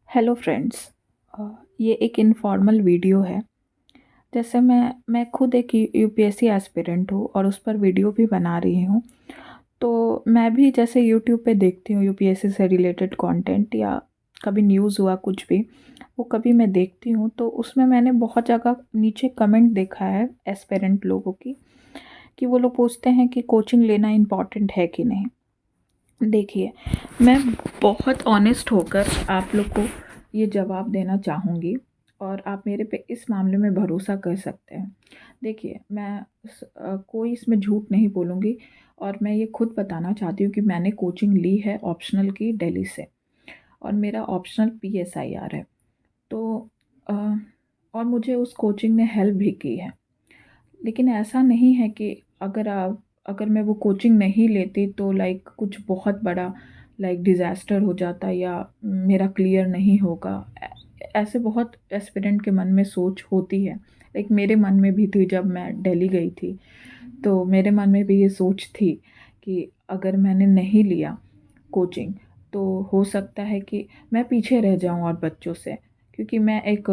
Hello friends. ये एक informal video है। जैसे मैं खुद एक यूपीएससी एस्पिरेंट हूँ और उस पर वीडियो भी बना रही हूँ। तो मैं भी जैसे यूट्यूब पे देखती हूँ यूपीएससी से रिलेटेड कंटेंट, या कभी न्यूज़ हुआ कुछ भी, वो कभी मैं देखती हूँ तो उसमें मैंने बहुत जगह नीचे कमेंट देखा है एस्पिरेंट लोगों की, कि वो लोग पूछते हैं कि कोचिंग लेना इम्पॉर्टेंट है कि नहीं। देखिए, मैं बहुत ऑनेस्ट होकर आप लोग को ये जवाब देना चाहूँगी और आप मेरे पे इस मामले में भरोसा कर सकते हैं। देखिए, मैं कोई इसमें झूठ नहीं बोलूँगी और मैं ये खुद बताना चाहती हूँ कि मैंने कोचिंग ली है ऑप्शनल की दिल्ली से, और मेरा ऑप्शनल पीएसआईआर है। तो अ, और मुझे उस कोचिंग ने हेल्प भी की है। लेकिन ऐसा नहीं है कि अगर मैं वो कोचिंग नहीं लेती तो लाइक कुछ बहुत बड़ा लाइक डिज़ास्टर हो जाता या मेरा क्लियर नहीं होगा। ऐसे बहुत एस्पिरेंट के मन में सोच होती है। लाइक मेरे मन में भी थी जब मैं दिल्ली गई थी, तो मेरे मन में भी ये सोच थी कि अगर मैंने नहीं लिया कोचिंग तो हो सकता है कि मैं पीछे रह जाऊं और बच्चों से, क्योंकि मैं एक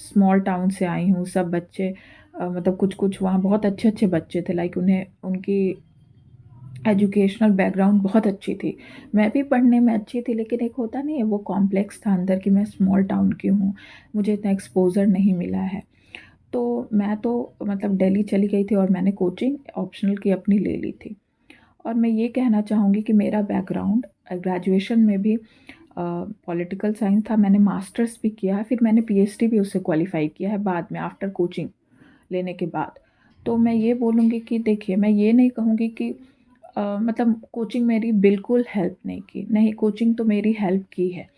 स्मॉल टाउन से आई हूँ। सब बच्चे मतलब कुछ कुछ वहाँ बहुत अच्छे अच्छे बच्चे थे, लाइक उन्हें उनकी एजुकेशनल बैकग्राउंड बहुत अच्छी थी। मैं भी पढ़ने में अच्छी थी, लेकिन एक होता नहीं है वो कॉम्प्लेक्स था अंदर कि मैं स्मॉल टाउन की हूँ, मुझे इतना एक्सपोज़र नहीं मिला है। तो मैं तो मतलब दिल्ली चली गई थी और मैंने कोचिंग ऑप्शनल की अपनी ले ली थी। और मैं ये कहना चाहूँगी कि मेरा बैकग्राउंड ग्रेजुएशन में भी पॉलिटिकल साइंस था। मैंने मास्टर्स भी किया है, फिर मैंने पीएचडी भी उससे क्वालिफ़ाई किया है बाद में, आफ्टर कोचिंग लेने के बाद। तो मैं ये बोलूँगी कि देखिए, मैं ये नहीं कहूँगी कि मतलब कोचिंग मेरी बिल्कुल हेल्प नहीं की। नहीं, कोचिंग तो मेरी हेल्प की है।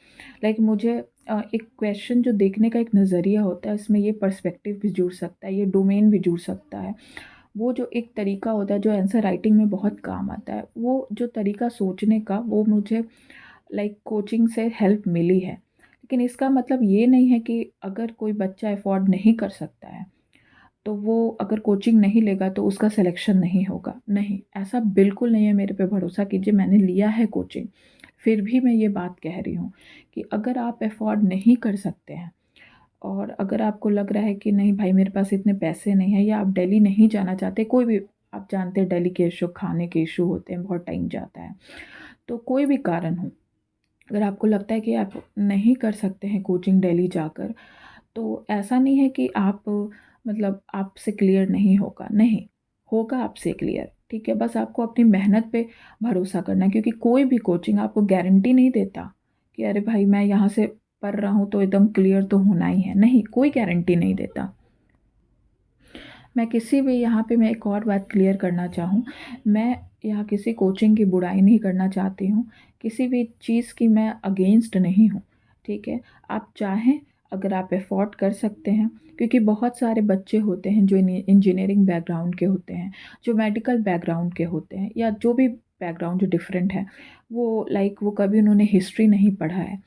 लाइक मुझे एक क्वेश्चन जो देखने का एक नज़रिया होता है, इसमें ये पर्सपेक्टिव भी जुड़ सकता है, ये डोमेन भी जुड़ सकता है। वो जो एक तरीका होता है जो आंसर राइटिंग में बहुत काम आता है, वो जो तरीका सोचने का, वो मुझे लाइक कोचिंग से हेल्प मिली है। लेकिन इसका मतलब ये नहीं है कि अगर कोई बच्चा अफोर्ड नहीं कर सकता है तो वो अगर कोचिंग नहीं लेगा तो उसका सिलेक्शन नहीं होगा। नहीं, ऐसा बिल्कुल नहीं है। मेरे पे भरोसा कीजिए, मैंने लिया है कोचिंग। फिर भी मैं ये बात कह रही हूँ कि अगर आप अफोर्ड नहीं कर सकते हैं और अगर आपको लग रहा है कि नहीं भाई मेरे पास इतने पैसे नहीं है, या आप दिल्ली नहीं जाना चाहते, कोई भी, आप जानते हैं दिल्ली के इशू, खाने के इशू होते हैं, बहुत टाइम जाता है, तो कोई भी कारण हो, अगर आपको लगता है कि आप नहीं कर सकते हैं कोचिंग दिल्ली जाकर, तो ऐसा नहीं है कि आप मतलब आपसे क्लियर नहीं होगा। नहीं, होगा आपसे क्लियर, ठीक है। बस आपको अपनी मेहनत पे भरोसा करना है, क्योंकि कोई भी कोचिंग आपको गारंटी नहीं देता कि अरे भाई मैं यहाँ से पढ़ रहा हूँ तो एकदम क्लियर तो होना ही है। नहीं, कोई गारंटी नहीं देता। मैं किसी भी यहाँ पे मैं एक और बात क्लियर करना चाहूँ, मैं यहाँ किसी कोचिंग की बुराई नहीं करना चाहती हूँ, किसी भी चीज़ की मैं अगेंस्ट नहीं हूँ, ठीक है। आप चाहें, अगर आप अफोर्ड कर सकते हैं, क्योंकि बहुत सारे बच्चे होते हैं जो इंजीनियरिंग बैकग्राउंड के होते हैं, जो मेडिकल बैकग्राउंड के होते हैं, या जो भी बैकग्राउंड जो डिफरेंट है, वो लाइक वो कभी उन्होंने हिस्ट्री नहीं पढ़ा है,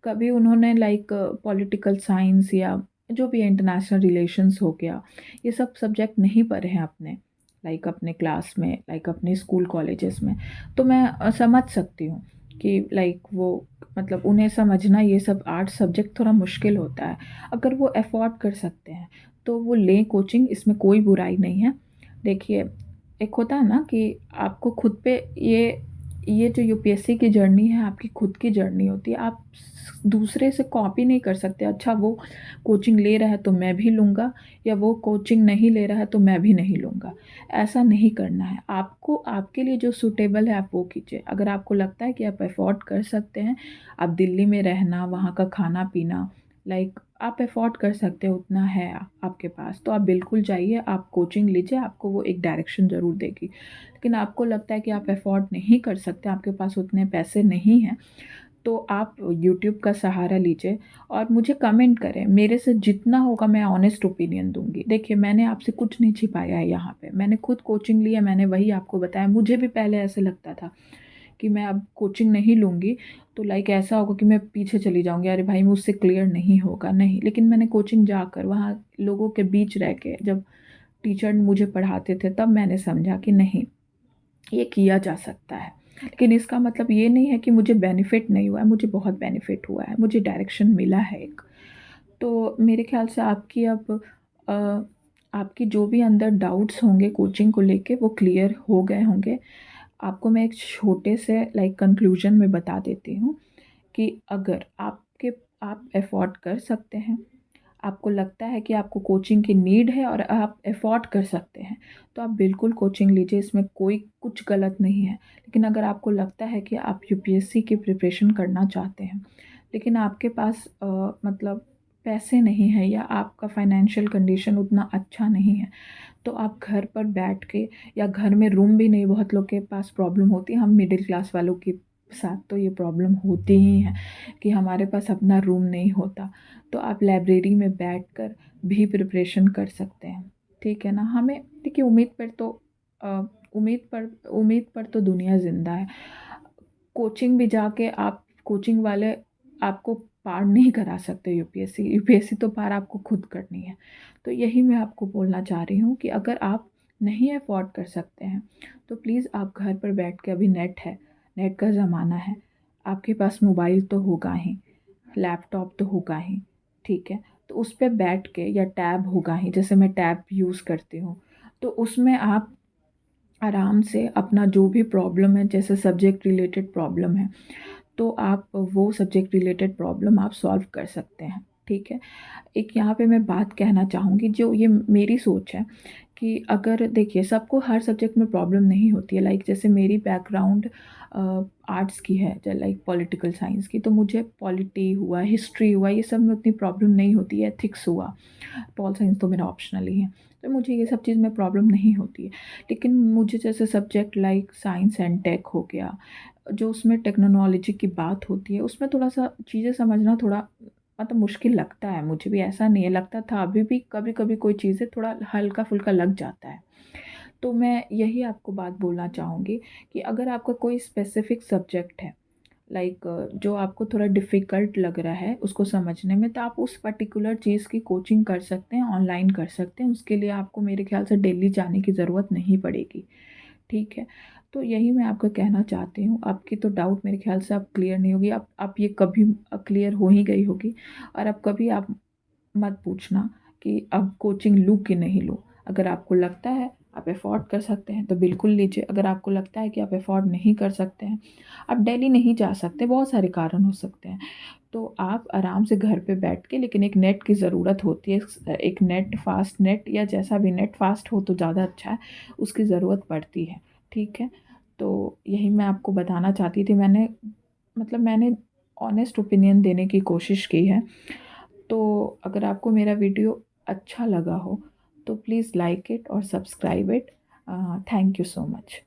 कभी उन्होंने लाइक पॉलिटिकल साइंस या जो भी इंटरनेशनल रिलेशंस हो गया, ये सब सब्जेक्ट नहीं पढ़े हैं अपने, लाइक अपने क्लास में, लाइक अपने स्कूल कॉलेजेस में। तो मैं समझ सकती हूँ कि लाइक वो मतलब उन्हें समझना ये सब आर्ट सब्जेक्ट थोड़ा मुश्किल होता है। अगर वो अफोर्ड कर सकते हैं तो वो लें कोचिंग, इसमें कोई बुराई नहीं है। देखिए, एक होता है ना कि आपको खुद पे ये जो यूपीएससी की जर्नी है, आपकी खुद की जर्नी होती है। आप दूसरे से कॉपी नहीं कर सकते, अच्छा वो कोचिंग ले रहा है तो मैं भी लूँगा, या वो कोचिंग नहीं ले रहा है तो मैं भी नहीं लूँगा। ऐसा नहीं करना है। आपको आपके लिए जो सूटेबल है आप वो कीजिए। अगर आपको लगता है कि आप अफोर्ड कर सकते हैं, आप दिल्ली में रहना, वहाँ का खाना पीना, लाइक आप अफोर्ड कर सकते हो, उतना है आपके पास, तो आप बिल्कुल जाइए, आप कोचिंग लीजिए, आपको वो एक डायरेक्शन ज़रूर देगी। लेकिन आपको लगता है कि आप अफोर्ड नहीं कर सकते, आपके पास उतने पैसे नहीं हैं, तो आप यूट्यूब का सहारा लीजिए और मुझे कमेंट करें। मेरे से जितना होगा मैं ऑनेस्ट ओपिनियन दूँगी। देखिए, मैंने आपसे कुछ नहीं छिपाया है यहाँ पे। मैंने खुद कोचिंग ली है, मैंने वही आपको बताया। मुझे भी पहले ऐसे लगता था कि मैं अब कोचिंग नहीं लूँगी तो लाइक ऐसा होगा कि मैं पीछे चली जाऊँगी, अरे भाई मुझसे क्लियर नहीं होगा, नहीं। लेकिन मैंने कोचिंग जाकर वहाँ लोगों के बीच रह के, जब टीचर मुझे पढ़ाते थे, तब मैंने समझा कि नहीं, ये किया जा सकता है। लेकिन इसका मतलब ये नहीं है कि मुझे बेनिफिट नहीं हुआ है, मुझे बहुत बेनिफिट हुआ है, मुझे डायरेक्शन मिला है एक। तो मेरे ख़्याल से आपकी अब अ, आपकी जो भी अंदर डाउट्स होंगे कोचिंग को लेके वो क्लियर हो गए होंगे। आपको मैं एक छोटे से लाइक कंक्लूजन में बता देती हूँ कि अगर आप अफ़ोर्ड कर सकते हैं, आपको लगता है कि आपको कोचिंग की नीड है और आप अफ़ोर्ड कर सकते हैं, तो आप बिल्कुल कोचिंग लीजिए, इसमें कोई कुछ गलत नहीं है। लेकिन अगर आपको लगता है कि आप यूपीएससी की प्रिपरेशन करना चाहते हैं, लेकिन आपके पास मतलब पैसे नहीं हैं या आपका फाइनेंशियल कंडीशन उतना अच्छा नहीं है, तो आप घर पर बैठ के या घर में रूम भी नहीं, बहुत लोग के पास प्रॉब्लम होती है, हम मिडिल क्लास वालों के साथ तो ये प्रॉब्लम होती ही है कि हमारे पास अपना रूम नहीं होता, तो आप लाइब्रेरी में बैठकर भी प्रिपरेशन कर सकते हैं, ठीक है ना। हमें देखिए अ, उम्मीद पर तो दुनिया ज़िंदा है। कोचिंग भी जाके आप कोचिंग वाले आपको पार नहीं करा सकते यूपीएससी, यूपीएससी तो पार आपको खुद करनी है। तो यही मैं आपको बोलना चाह रही हूँ कि अगर आप नहीं अफ़ोर्ड कर सकते हैं, तो प्लीज़ आप घर पर बैठ के, अभी नेट है, नेट का ज़माना है, आपके पास मोबाइल तो होगा ही, लैपटॉप तो होगा ही, ठीक है? तो उस पे बैठ के या टैब होगा ही, जैसे मैं टैब यूज़ करती हूँ, तो उसमें आप आराम से अपना जो भी प्रॉब्लम है, जैसे सब्जेक्ट रिलेटेड प्रॉब्लम है, तो आप वो सब्जेक्ट रिलेटेड प्रॉब्लम आप सॉल्व कर सकते हैं, ठीक है? एक यहाँ पे मैं बात कहना चाहूँगी, जो ये मेरी सोच है कि अगर देखिए सबको हर सब्जेक्ट में प्रॉब्लम नहीं होती है, लाइक जैसे मेरी बैकग्राउंड आर्ट्स की है, लाइक पॉलिटिकल साइंस की, तो मुझे पॉलिटी हुआ, हिस्ट्री हुआ, ये सब में उतनी प्रॉब्लम नहीं होती है, एथिक्स हुआ, पॉल साइंस तो मेरा ऑप्शनल ही है, तो मुझे ये सब चीज़ में प्रॉब्लम नहीं होती है। लेकिन मुझे जैसे subject like science and tech हो गया, जो उसमें टेक्नोलॉजी की बात होती है, उसमें थोड़ा-सा चीज़ें समझना थोड़ा मतलब मुश्किल लगता है, मुझे भी ऐसा नहीं है, लगता था, अभी भी कभी-कभी कोई चीज़ें थोड़ा हल्का-फुल्का लग जाता है। तो मैं यही आपको बात बोलना चाहूँगी कि अगर आपका कोई स्पेसिफ़िक सब्जेक्ट है, लाइक जो आपको थोड़ा डिफ़िकल्ट लग रहा है उसको समझने में, तो आप उस पर्टिकुलर चीज़ की कोचिंग कर सकते हैं, ऑनलाइन कर सकते हैं, उसके लिए आपको मेरे ख़्याल से डेली जाने की ज़रूरत नहीं पड़ेगी। ठीक है? तो यही मैं आपको कहना चाहती हूँ। आपकी तो डाउट मेरे ख़्याल से अब क्लियर नहीं होगी। अब ये कभी क्लियर हो ही गई होगी, और अब कभी आप मत पूछना कि अब कोचिंग लूँ कि नहीं लूँ। अगर आपको लगता है आप अफ़ोर्ड कर सकते हैं तो बिल्कुल लीजिए। अगर आपको लगता है कि आप अफ़ोर्ड नहीं कर सकते हैं, आप डेली नहीं जा सकते, बहुत सारे कारण हो सकते हैं, तो आप आराम से घर पे बैठ के, लेकिन एक नेट की ज़रूरत होती है। एक नेट, फ़ास्ट नेट या जैसा भी नेट, फ़ास्ट हो तो ज़्यादा अच्छा है, उसकी ज़रूरत पड़ती है। ठीक है? तो यही मैं आपको बताना चाहती थी। मैंने ऑनेस्ट ओपिनियन देने की कोशिश की है। तो अगर आपको मेरा वीडियो अच्छा लगा हो, तो प्लीज़ लाइक इट और subscribe it. Thank you so much.